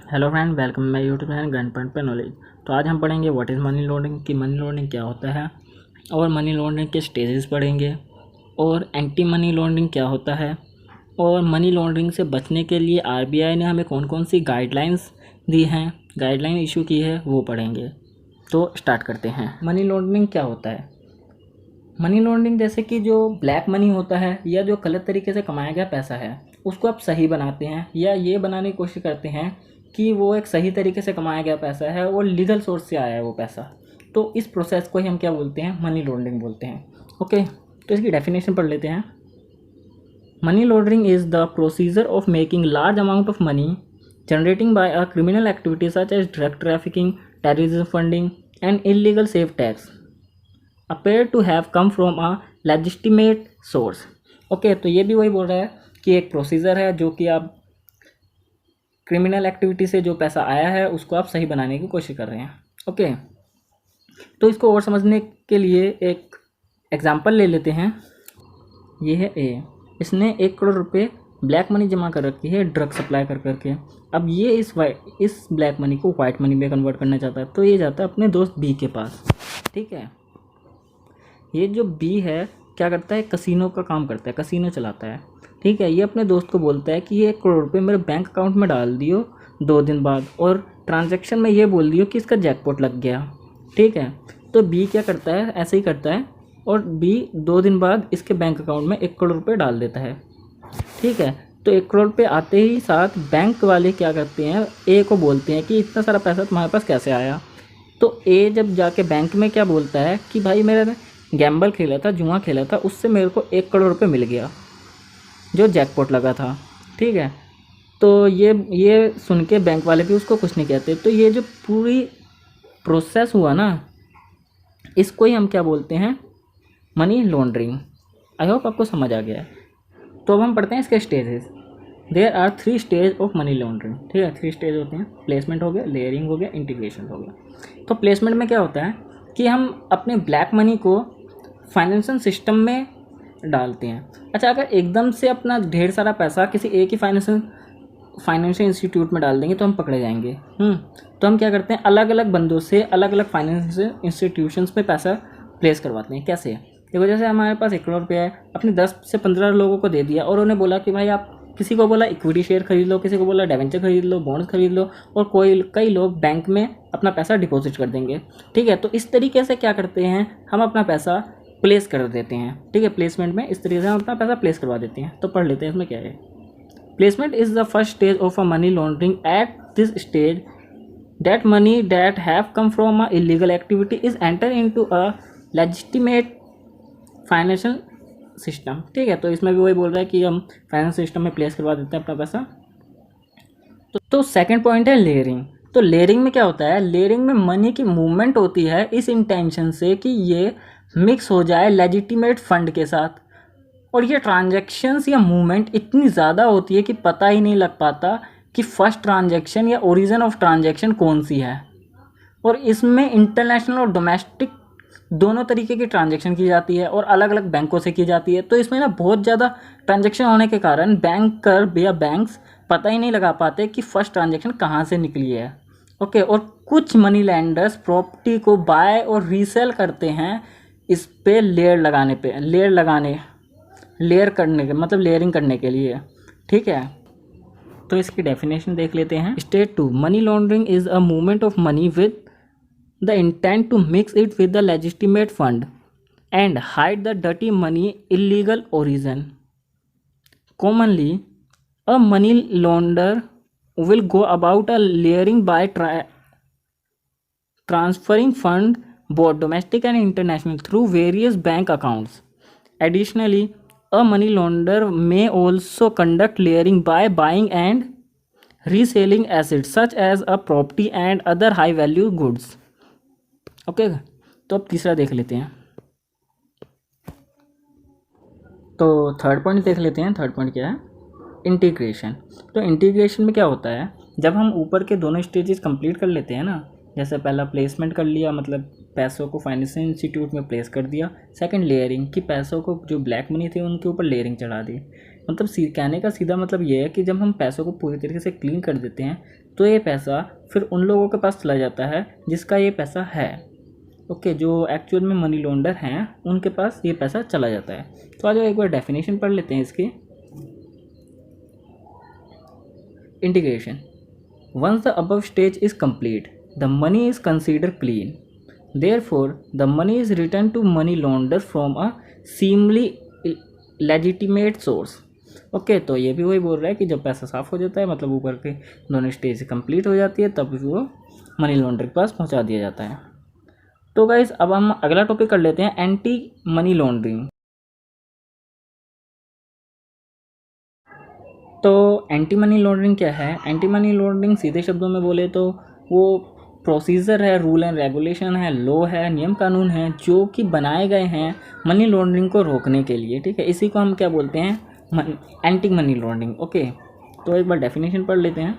Hello friend, welcome my YouTube channel gun point पे knowledge. तो आज हम पढ़ेंगे व्हाट इज़ मनी लॉन्ड्रिंग, कि मनी लॉन्ड्रिंग क्या होता है और मनी लॉन्ड्रिंग के स्टेजेस पढ़ेंगे, और एंटी मनी लॉन्ड्रिंग क्या होता है, और मनी लॉन्ड्रिंग से बचने के लिए आरबीआई ने हमें कौन कौन सी गाइडलाइंस दी हैं, गाइडलाइन इशू की है, वो पढ़ेंगे। तो स्टार्ट करते हैं। मनी लॉन्ड्रिंग क्या होता है? मनी लॉन्ड्रिंग जैसे कि जो ब्लैक मनी होता है या जो गलत तरीके से कमाया गया पैसा है, उसको आप सही बनाते हैं या ये बनाने की कोशिश करते हैं कि वो एक सही तरीके से कमाया गया पैसा है और लीगल सोर्स से आया है वो पैसा। तो इस प्रोसेस को ही हम क्या बोलते हैं? मनी लॉन्ड्रिंग बोलते हैं। ओके, तो इसकी डेफिनेशन पढ़ लेते हैं। Money laundering is the procedure of making large amount of money generating by a criminal activity such as drug trafficking, terrorism funding and illegal save tax appear to have come from a legitimate source। Okay, तो ये भी वही बोल रहा है कि एक procedure है जो कि आप क्रिमिनल एक्टिविटी से जो पैसा आया है उसको आप सही बनाने की कोशिश कर रहे हैं। ओके, तो इसको और समझने के लिए एक एग्जांपल ले लेते हैं। ये है ए, इसने 1 करोड़ रुपए ब्लैक मनी जमा कर रखी है ड्रग सप्लाई कर करके। अब ये इस ब्लैक मनी को वाइट मनी में कन्वर्ट करना चाहता है, तो ये जाता है अपने दोस्त बी के पास। ठीक है, ये जो बी है क्या करता है? कसिनो का काम करता है, कसिनो चलाता है। ठीक है, ये अपने दोस्त को बोलता है कि ये 1 करोड़ रुपये मेरे बैंक अकाउंट में डाल दियो 2 दिन बाद, और ट्रांजैक्शन में ये बोल दियो कि इसका जैकपॉट लग गया। ठीक है, तो बी क्या करता है? ऐसे ही करता है, और बी 2 दिन बाद इसके बैंक अकाउंट में 1 करोड़ रुपये डाल देता है। ठीक है, तो 1 करोड़ रुपये आते ही साथ बैंक वाले क्या करते हैं? ए को बोलते हैं कि इतना सारा पैसा तुम्हारे पास कैसे आया? तो ए जब जाके बैंक में क्या बोलता है कि भाई मेरा गैम्बल खेला था, जुआ खेला था, उससे मेरे को 1 करोड़ रुपये मिल गया जो जैकपॉट लगा था। ठीक है, तो ये सुन के बैंक वाले भी उसको कुछ नहीं कहते। तो ये जो पूरी प्रोसेस हुआ ना, इसको ही हम क्या बोलते हैं? Money laundering. आई होप आपको समझ आ गया है। तो अब हम पढ़ते हैं इसके stages. There are 3 stage of money laundering. ठीक है, 3 स्टेज होते हैं। प्लेसमेंट हो गया, लेयरिंग हो गया, इंटीग्रेशन हो गया। तो प्लेसमेंट में क्या होता है कि हम अपने ब्लैक मनी को फाइनेंशियल सिस्टम में डालते हैं। अच्छा, अगर एकदम से अपना ढेर सारा पैसा किसी एक ही फाइनेंशियल इंस्टीट्यूट में डाल देंगे तो हम पकड़े जाएंगे। तो हम क्या करते हैं? अलग अलग बंदों से अलग अलग फाइनेंशियल इंस्टीट्यूशंस में पैसा प्लेस करवाते हैं। कैसे? देखो, जैसे हमारे पास 1 करोड़ रुपया है, अपने 10 से 15 लोगों को दे दिया और उन्हें बोला कि भाई आप, किसी को बोला इक्विटी शेयर खरीद लो, किसी को बोला डिवेंचर खरीद लो, बॉन्ड्स खरीद लो, और कई लोग बैंक में अपना पैसा डिपॉजिट कर देंगे। ठीक है, तो इस तरीके से क्या करते हैं? हम अपना पैसा प्लेस कर देते हैं। ठीक है, प्लेसमेंट में इस तरीके से हम अपना पैसा प्लेस करवा देते हैं। तो पढ़ लेते हैं इसमें क्या है। Placement is the first stage of a money laundering. At this stage that money that have come from a illegal activity is enter into a legitimate financial system. ठीक है, तो इसमें भी वही बोल रहा है कि हम फाइनेंस सिस्टम में प्लेस करवा देते हैं अपना पैसा। तो सेकंड पॉइंट है लेयरिंग। तो लेयरिंग में क्या होता है? लेयरिंग में मनी की मूवमेंट होती है इस इंटेंशन से कि ये मिक्स हो जाए लेजिटिमेट फंड के साथ, और ये ट्रांजैक्शंस या मूवमेंट इतनी ज़्यादा होती है कि पता ही नहीं लग पाता कि फर्स्ट ट्रांजैक्शन या ओरिजिन ऑफ ट्रांजैक्शन कौन सी है। और इसमें इंटरनेशनल और डोमेस्टिक दोनों तरीके की ट्रांजैक्शन की जाती है और अलग अलग बैंकों से की जाती है। तो इसमें ना बहुत ज़्यादा ट्रांजैक्शन होने के कारण बैंकर या बैंक्स पता ही नहीं लगा पाते कि फर्स्ट ट्रांजैक्शन कहाँ से निकली है। ओके, और कुछ मनी लैंडर्स प्रॉपर्टी को बाय और रीसेल करते हैं इस पे लेयर करने के मतलब लेयरिंग करने के लिए। ठीक है, तो इसकी डेफिनेशन देख लेते हैं। State 2, money laundering is a movement of money with the intent to mix it with the legitimate fund and hide the dirty money illegal origin. Commonly, a money launderer will go about a layering by transferring fund both domestic and international through various bank accounts. Additionally, a money launderer may also conduct layering by buying and reselling assets such as a property and other high value goods. Okay, तो अब तीसरा देख लेते हैं। तो third point देख लेते हैं। थर्ड पॉइंट क्या है? इंटीग्रेशन। तो इंटीग्रेशन में क्या होता है? जब हम ऊपर के दोनों स्टेजेस कंप्लीट कर लेते हैं ना, जैसे पहला प्लेसमेंट कर लिया, मतलब पैसों को फाइनेंशियल इंस्टीट्यूट में प्लेस कर दिया। सेकंड लेयरिंग, कि पैसों को जो ब्लैक मनी थे उनके ऊपर लेयरिंग चढ़ा दी। मतलब कहने का सीधा मतलब ये है कि जब हम पैसों को पूरी तरीके से क्लीन कर देते हैं तो ये पैसा फिर उन लोगों के पास चला जाता है जिसका ये पैसा है। ओके, जो एक्चुअल में मनी लॉन्डर हैं उनके पास ये पैसा चला जाता है। तो आज एक बार डेफिनेशन पढ़ लेते हैं इसकी। Integration, once the above stage is complete the money is consider clean, therefore the money is return to money launder from a seemingly legitimate source. Okay, तो ये भी वही बोल रहा है कि जब पैसा साफ हो जाता है, मतलब ऊपर के दोनों स्टेज कंप्लीट हो जाती है, तब वो मनी लॉन्डर के पास पहुंचा दिया जाता है। तो गाइस अब हम अगला टॉपिक कर लेते हैं, एंटी मनी लॉन्ड्रिंग। तो एंटी मनी लॉन्ड्रिंग क्या है? एंटी मनी लॉन्ड्रिंग सीधे शब्दों में बोले तो वो प्रोसीजर है, रूल एंड रेगुलेशन है, लॉ है, नियम कानून है जो कि बनाए गए हैं मनी लॉन्ड्रिंग को रोकने के लिए। ठीक है, इसी को हम क्या बोलते हैं? Anti money laundering. ओके, तो एक बार डेफिनेशन पढ़ लेते हैं।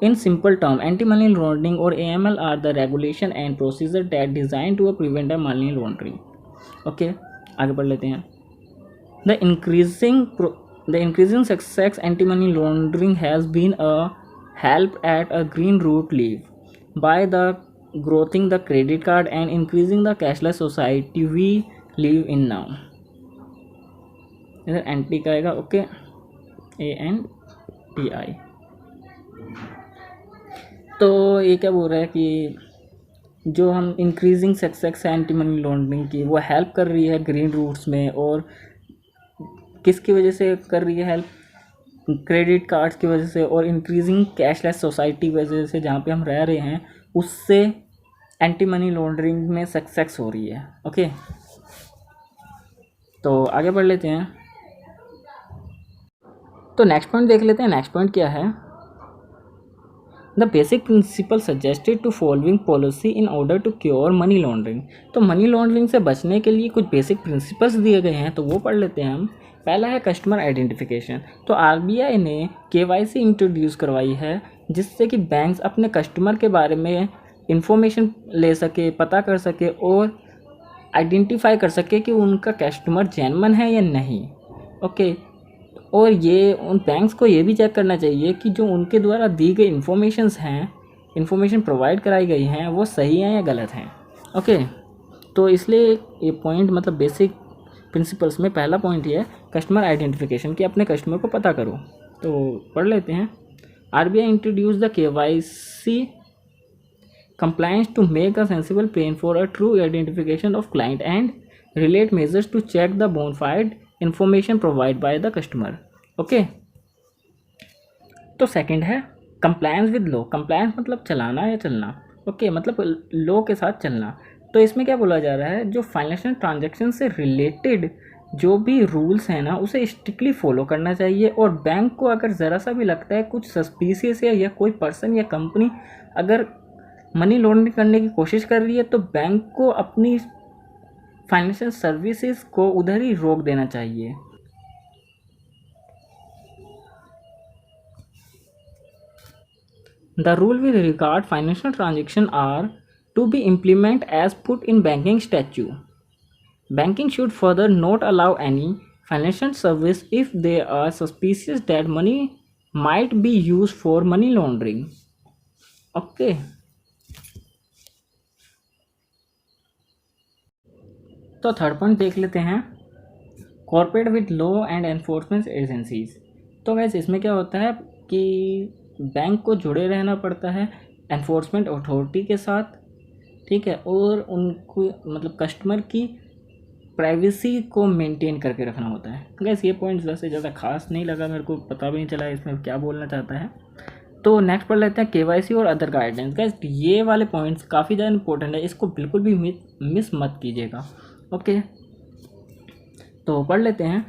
In simple term, anti money laundering और AML are the regulation and procedure that design to prevent a money laundering. Okay, आगे पढ़ लेते हैं। The increasing success anti-money laundering has been a help at a green root live by the growing the credit card and increasing the cashless society we live in now। इधर anti का आएगा, okay, ANTI। तो ये क्या बोल रहा है कि जो हम इंक्रीजिंग सक्सेस है एंटी मनी लॉन्ड्रिंग की, वो हेल्प कर रही है ग्रीन रूट्स में। और किसकी वजह से कर रही है हेल्प? क्रेडिट कार्ड्स की वजह से और इंक्रीजिंग कैशलेस सोसाइटी की वजह से, जहाँ पे हम रह रहे हैं उससे एंटी मनी लॉन्ड्रिंग में सक्सेस हो रही है। ओके, तो आगे बढ़ लेते हैं। तो नेक्स्ट पॉइंट देख लेते हैं। नेक्स्ट पॉइंट क्या है? The basic principle suggested to following policy in order to cure money laundering. तो मनी लॉन्ड्रिंग से बचने के लिए कुछ बेसिक प्रिंसिपल्स दिए गए हैं, तो वो पढ़ लेते हैं हम। पहला है कस्टमर आइडेंटिफिकेशन। तो RBI ने KYC इंट्रोड्यूस करवाई है जिससे कि बैंक्स अपने कस्टमर के बारे में इंफॉर्मेशन ले सके, पता कर सके और आइडेंटिफाई कर सके कि उनका कस्टमर जेन्युइन है या नहीं। ओके, और ये उन बैंक्स को ये भी चेक करना चाहिए कि जो उनके द्वारा दी गई इंफॉर्मेशन प्रोवाइड कराई गई हैं वो सही हैं या गलत हैं। ओके, तो इसलिए ये पॉइंट, मतलब बेसिक प्रिंसिपल्स में पहला पॉइंट ये है कस्टमर आइडेंटिफिकेशन, कि अपने कस्टमर को पता करो। तो पढ़ लेते हैं। RBI introduce the KYC compliance to make a sensible plan for a true identification of client and relate measures to check the bona fide information provided by the customer। Okay, तो second है compliance with law. Compliance मतलब चलाना या चलना। Okay, मतलब law के साथ चलना। तो इसमें क्या बोला जा रहा है? जो फाइनेंशियल ट्रांजैक्शन से रिलेटेड जो भी रूल्स हैं ना, उसे स्ट्रिक्टली फॉलो करना चाहिए। और बैंक को अगर ज़रा सा भी लगता है कुछ सस्पिशियस है या कोई पर्सन या कंपनी अगर मनी लॉन्ड्रिंग करने की कोशिश कर रही है, तो बैंक को अपनी फाइनेंशियल सर्विसेज को उधर ही रोक देना चाहिए। The rule with regard financial transaction are to be implemented as put in banking statute. Banking should further not allow any financial service if they are suspicious that money might be used for money laundering। Okay, तो third point देख लेते हैं, corporate with law and enforcement agencies. तो वैसे इसमें क्या होता है कि बैंक को जुड़े रहना पड़ता है एनफोर्समेंट अथॉरिटी के साथ। ठीक है, और उनको मतलब कस्टमर की प्राइवेसी को मेंटेन करके रखना होता है। गैस ये पॉइंट ज़्यादा से ज़्यादा खास नहीं लगा, मेरे को पता भी नहीं चला इसमें क्या बोलना चाहता है। तो नेक्स्ट पढ़ लेते हैं KYC और अदर गाइडेंस। गैस ये वाले पॉइंट्स काफ़ी ज़्यादा इंपॉर्टेंट है, इसको बिल्कुल भी मिस मत कीजिएगा। ओके, तो पढ़ लेते हैं।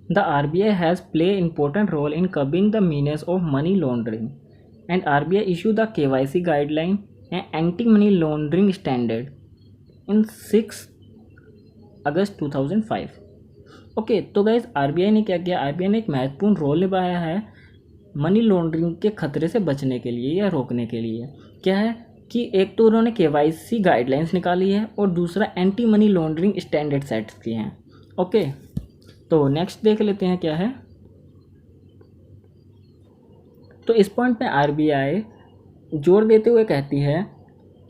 The RBI has played important role in curbing the menace of money laundering, and RBI issued the KYC guideline and anti-money laundering standard in 6 August 2005। Okay, तो गाइज RBI ने क्या किया? RBI ने एक महत्वपूर्ण रोल निभाया है मनी लॉन्ड्रिंग के खतरे से बचने के लिए या रोकने के लिए। क्या है कि एक तो उन्होंने KYC गाइडलाइंस निकाली है और दूसरा anti money laundering standard sets किए हैं। ओके, तो नेक्स्ट देख लेते हैं क्या है। तो इस पॉइंट पे आरबीआई जोर देते हुए कहती है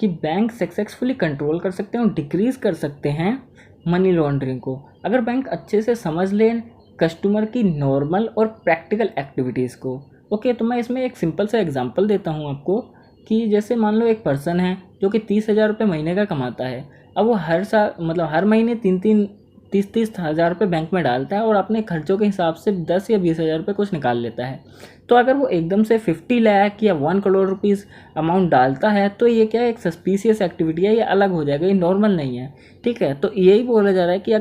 कि बैंक सक्सेसफुली कंट्रोल कर सकते हैं और डिक्रीज़ कर सकते हैं मनी लॉन्ड्रिंग को, अगर बैंक अच्छे से समझ लें कस्टमर की नॉर्मल और प्रैक्टिकल एक्टिविटीज़ को। ओके, तो मैं इसमें एक सिंपल सा एग्जांपल देता हूँ आपको कि जैसे मान लो एक पर्सन है जो कि 30,000 रुपये महीने का कमाता है। अब वो हर साल मतलब हर महीने 30,000 रुपये बैंक में डालता है और अपने खर्चों के हिसाब से 10 या 20,000 रुपये कुछ निकाल लेता है। तो अगर वो एकदम से 50 लाख या 1 करोड़ रुपीज़ अमाउंट डालता है तो ये क्या एक सस्पिशियस एक्टिविटी है, ये अलग हो जाएगा, ये नॉर्मल नहीं है। ठीक है, तो यही बोला जा रहा है कि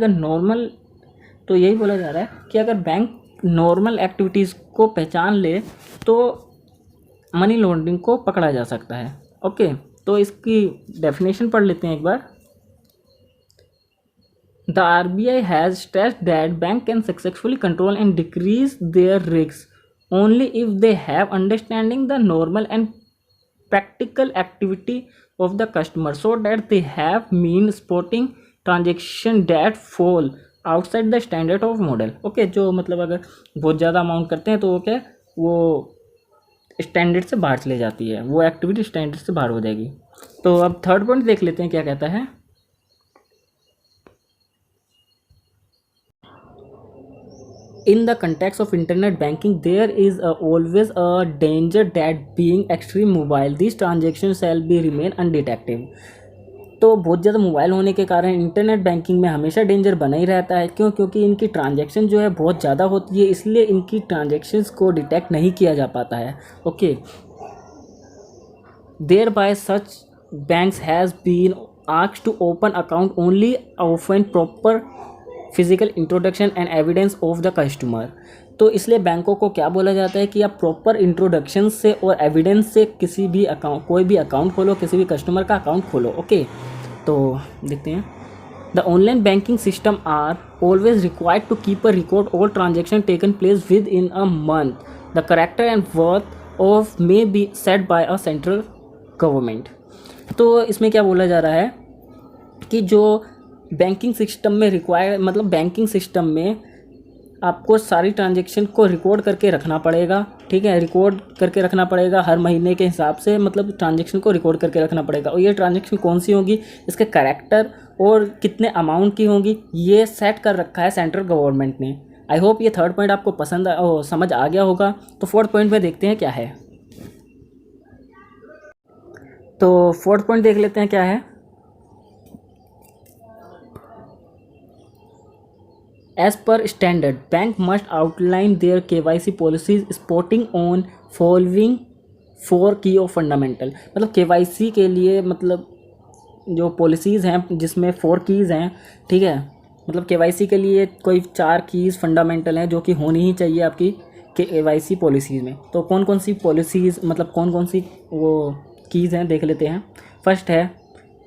अगर बैंक नॉर्मल एक्टिविटीज़ को पहचान ले तो मनी लॉन्ड्रिंग को पकड़ा जा सकता है। ओके, तो इसकी डेफिनेशन पढ़ लेते हैं एक बार। The RBI has stressed that bank can successfully control and decrease their risks only if they have understanding the normal and practical activity of the customer, so that they have mean spotting transaction that fall outside the standard of model. Okay, जो मतलब अगर बहुत ज़्यादा amount करते हैं तो वो क्या वो स्टैंडर्ड से बाहर चले जाती है, वो एक्टिविटी स्टैंडर्ड से बाहर हो जाएगी। तो अब थर्ड पॉइंट देख लेते हैं क्या कहता है। In the context of internet banking, there is always a danger that being extreme mobile, these transactions shall be remain undetected. तो बहुत ज़्यादा मोबाइल होने के कारण इंटरनेट बैंकिंग में हमेशा डेंजर बना ही रहता है। क्यों? क्योंकि इनकी ट्रांजैक्शन जो है बहुत ज़्यादा होती है, इसलिए इनकी ट्रांजैक्शंस को डिटेक्ट नहीं किया जा पाता है। Okay, thereby such banks has been asked to open account only often proper physical introduction and evidence of the customer. तो इसलिए बैंकों को क्या बोला जाता है कि आप प्रॉपर इंट्रोडक्शन से और एविडेंस से किसी भी अकाउंट कोई भी अकाउंट खोलो, किसी भी कस्टमर का अकाउंट खोलो। ओके, तो देखते हैं। The online banking system are always required to keep a record all transaction taken place within a month. The character and worth of may be set by a central government. तो इसमें क्या बोला जा रहा है कि जो banking system में बैंकिंग सिस्टम में आपको सारी ट्रांजेक्शन को रिकॉर्ड करके रखना पड़ेगा। ठीक है, रिकॉर्ड करके रखना पड़ेगा हर महीने के हिसाब से, मतलब ट्रांजेक्शन को रिकॉर्ड करके रखना पड़ेगा। और ये ट्रांजेक्शन कौन सी होगी, इसके कैरेक्टर और कितने अमाउंट की होंगी, ये सेट कर रखा है सेंट्रल गवर्नमेंट ने। आई होप ये थर्ड पॉइंट आपको समझ आ गया होगा। तो फोर्थ पॉइंट में देखते हैं क्या है। तो फोर्थ पॉइंट देख लेते हैं क्या है। As per standard, bank must outline their KYC policies spotting on following 4 key of fundamental। मतलब KYC के लिए मतलब जो पॉलिसीज़ हैं जिसमें 4 कीज़ हैं। ठीक है, मतलब KYC के लिए कोई 4 कीज़ फंडामेंटल हैं जो कि होनी ही चाहिए आपकी KYC पॉलिसीज़ में। तो कौन कौन सी पॉलिसीज़ मतलब कौन कौन सी वो कीज़ हैं देख लेते हैं। फर्स्ट है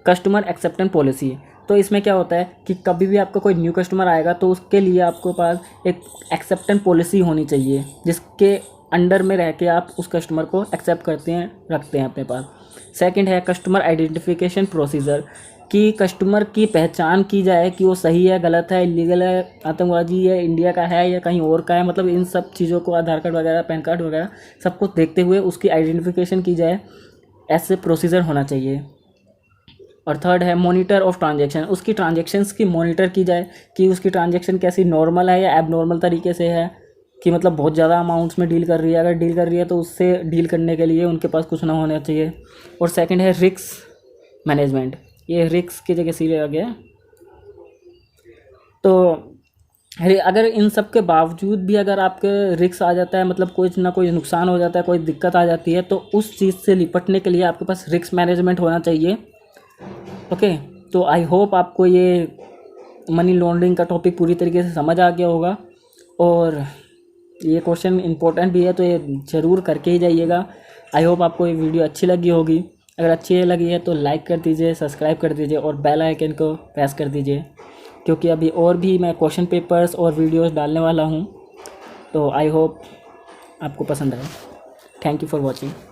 कस्टमर एक्सेप्टेंस पॉलिसी। तो इसमें क्या होता है कि कभी भी आपका कोई न्यू कस्टमर आएगा तो उसके लिए आपके पास एक एक्सेप्टेंस पॉलिसी होनी चाहिए जिसके अंडर में रह के आप उस कस्टमर को एक्सेप्ट रखते हैं अपने पास। सेकंड है कस्टमर आइडेंटिफिकेशन प्रोसीजर, कि कस्टमर की पहचान की जाए कि वो सही है, गलत है, इलीगल है, आतंकवादी है, इंडिया का है या कहीं और का है। मतलब इन सब चीज़ों को आधार कार्ड वगैरह, पैन कार्ड वगैरह सब कुछ देखते हुए उसकी आइडेंटिफिकेशन की जाए, ऐसे प्रोसीजर होना चाहिए। और थर्ड है मॉनिटर ऑफ ट्रांजैक्शन, उसकी ट्रांजैक्शंस की मॉनिटर की जाए कि उसकी ट्रांजैक्शन कैसी नॉर्मल है या एबनॉर्मल तरीके से है, कि मतलब बहुत ज़्यादा अमाउंट्स में डील कर रही है। अगर डील कर रही है तो उससे डील करने के लिए उनके पास कुछ ना होना चाहिए। और सेकंड है रिस्क मैनेजमेंट, ये रिस्क की जगह सीधे आ गया। तो अगर इन सब के बावजूद भी अगर आपके रिस्क आ जाता है, मतलब कुछ ना कोई नुकसान हो जाता है, कोई दिक्कत आ जाती है, तो उस चीज़ से निपटने के लिए आपके पास रिस्क मैनेजमेंट होना चाहिए। ओके, तो आई होप आपको ये मनी लॉन्ड्रिंग का टॉपिक पूरी तरीके से समझ आ गया होगा। और ये क्वेश्चन इंपॉर्टेंट भी है तो ये ज़रूर करके ही जाइएगा। आई होप आपको ये वीडियो अच्छी लगी होगी। अगर अच्छी लगी है तो लाइक कर दीजिए, सब्सक्राइब कर दीजिए और बेल आइकन को प्रेस कर दीजिए, क्योंकि अभी और भी मैं क्वेश्चन पेपर्स और वीडियोस डालने वाला हूँ। तो आई होप आपको पसंद आए। Thank you for watching.